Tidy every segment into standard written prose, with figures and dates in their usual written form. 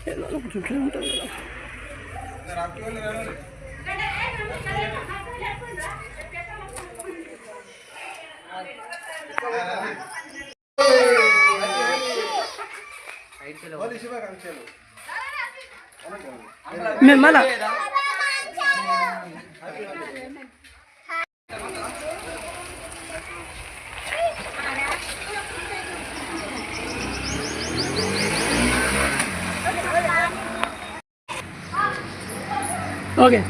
చుట్టూ ఉంటుంది కదా. మేము మళ్ళా ఓకే.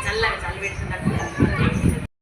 చల్లగా చల్లి పెట్టుకున్నట్టు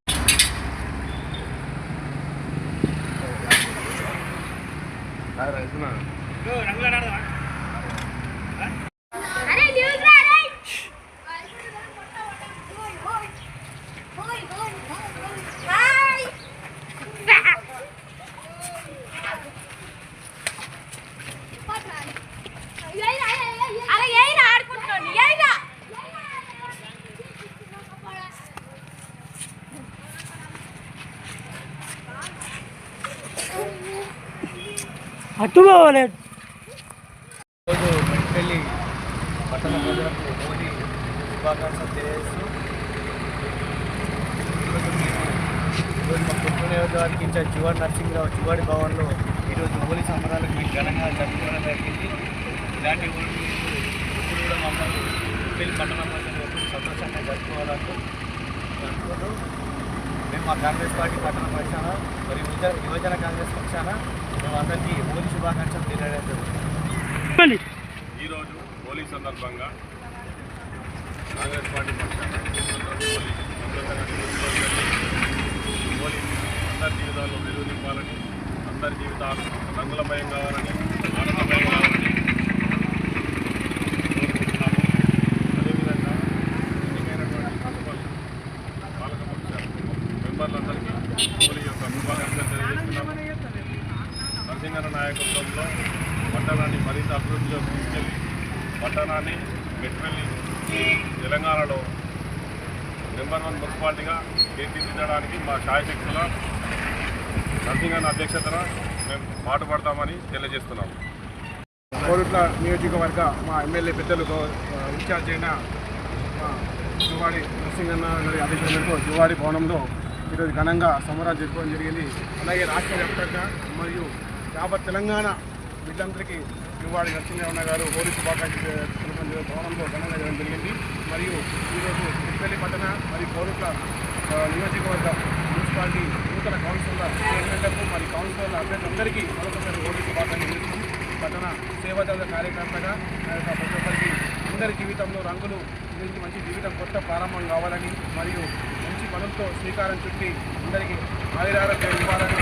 అటు పోవాలి. మెట్పల్లి పట్టణ ప్రజలకు హోలీ శుభాకాంక్షలు తెలియజేస్తూ ఈరోజు మా కుటుంబ నియోజకవర్గానికి ఇన్ఛార్జ్ చివాడి నరసింహరావు చివాడి భవన్లో ఈరోజు హోలీ సంబరాలకు ఘనంగా జరుపుకోవడం జరిగింది. ఇలాంటి హోలీ ఇప్పుడు కూడా మమ్మల్ని మెట్పల్లి పట్టణ ప్రజలు ఎప్పుడు సంతోషంగా జరుపుకోవాలంటూ మేము మా కాంగ్రెస్ పార్టీ పట్టణ పక్షాన మరియు యువజన కాంగ్రెస్ పక్షాన మేము అందరికీ హోలీ శుభాకాంక్షలు తెలియజేయడం జరుగుతుంది. ఈరోజు హోలీ సందర్భంగా కాంగ్రెస్ పార్టీ పక్షాన హోలీ అందరి జీవితాల్లో వెలుగు నింపాలని, అందరి జీవితాలు రంగులమయం కావాలని, ఆనందమయం కావాలని కోరుకుంటున్నాము. అదేవిధంగా ఎన్నికైనటువంటి పాలకపక్ష మెంబర్లందరికీ హోలీ యొక్క శుభాకాంక్షలు తెలియజేస్తున్నాము. నరసింహన్న నాయకత్వంలో పట్టణాన్ని మరింత అభివృద్ధిలోకి తీసుకెళ్ళి పట్టణాన్ని మెట్పల్లి తెలంగాణలో నెంబర్ 1 మున్సిపాలిటీగా తీర్చిదిద్దడానికి మా శాయశక్తుల నరసింహన్న అధ్యక్షతన మేము పాటుపడతామని తెలియజేస్తున్నాము. కోరుట్ల నియోజకవర్గ మా ఎమ్మెల్యే పెద్దలు ఇన్ఛార్జ్ అయిన మా జువాడి నరసింహన్న గారి అధ్యక్షతతో జువాడి భవనంలో ఈరోజు ఘనంగా సంబరాలు జరుపుకోవడం జరిగింది. అలాగే రాష్ట్ర వ్యాప్తంగా మరియు యావత్ తెలంగాణ బిడ్డలందరికీ జువాడి నరసింహన్న గారు హోలీ శుభాకాంక్షలు భవనంలో ఘనంగా చేయడం జరిగింది. మరియు ఈరోజు మెట్పల్లి పట్టణ మరియు కోరుట్ల నియోజకవర్గ మున్సిపాలిటీ నూతన కౌన్సిలర్ చైర్మన్లకు మరియు కౌన్సిలర్ల అభ్యర్థులందరికీ మరొకసారి హోలీ శుభాకాంక్షలు చేస్తున్నాం. పట్టణ సేవాదళ కార్యకర్తగా ప్రతి ఒక్కరికి అందరి జీవితంలో రంగులు గురించి మంచి జీవితం కొత్త ప్రారంభం కావాలని మరియు మంచి పనులతో శ్రీకారం చుట్టి అందరికీ ఆయురారోగ్యం ఇవ్వాలని